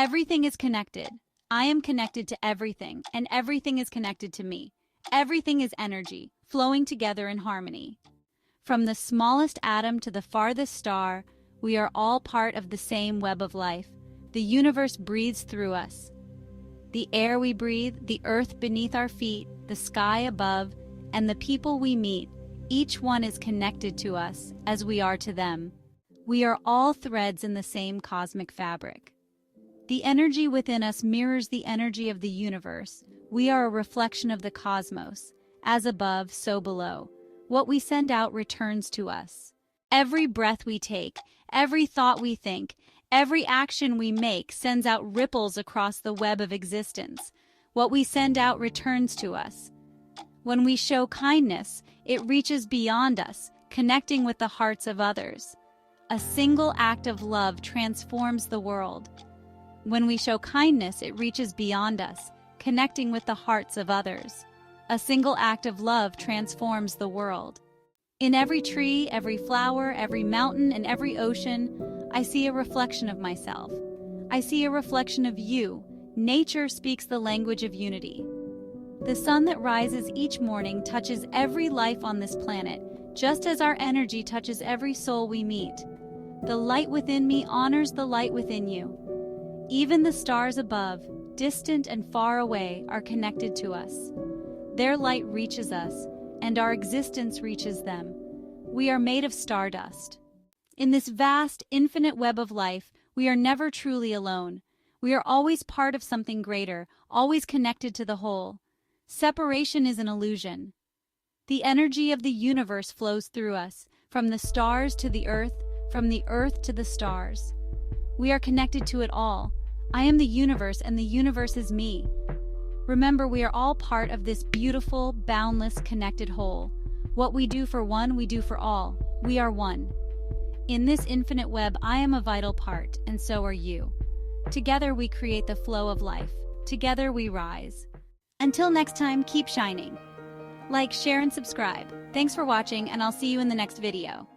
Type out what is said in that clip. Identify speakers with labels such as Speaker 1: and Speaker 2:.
Speaker 1: Everything is connected. I am connected to everything, and everything is connected to me. Everything is energy, flowing together in harmony. From the smallest atom to the farthest star, we are all part of the same web of life. The universe breathes through us. The air we breathe, the earth beneath our feet, the sky above, and the people we meet, each one is connected to us as we are to them. We are all threads in the same cosmic fabric. The energy within us mirrors the energy of the universe. We are a reflection of the cosmos. As above, so below. What we send out returns to us. Every breath we take, every thought we think, every action we make sends out ripples across the web of existence. What we send out returns to us. When we show kindness, it reaches beyond us, connecting with the hearts of others. A single act of love transforms the world. When we show kindness, it reaches beyond us, connecting with the hearts of others. A single act of love transforms the world. In every tree, every flower, every mountain, and every ocean, I see a reflection of myself. I see a reflection of you. Nature speaks the language of unity. The sun that rises each morning touches every life on this planet, just as our energy touches every soul we meet. The light within me honors the light within you. Even the stars above, distant and far away, are connected to us. Their light reaches us, and our existence reaches them. We are made of stardust. In this vast, infinite web of life, we are never truly alone. We are always part of something greater, always connected to the whole. Separation is an illusion. The energy of the universe flows through us, from the stars to the earth, from the earth to the stars. We are connected to it all. I am the universe, and the universe is me. Remember, we are all part of this beautiful, boundless, connected whole. What we do for one, we do for all. We are one. In this infinite web, I am a vital part, and so are you. Together we create the flow of life. Together we rise. Until next time, keep shining. Like, share, and subscribe. Thanks for watching, and I'll see you in the next video.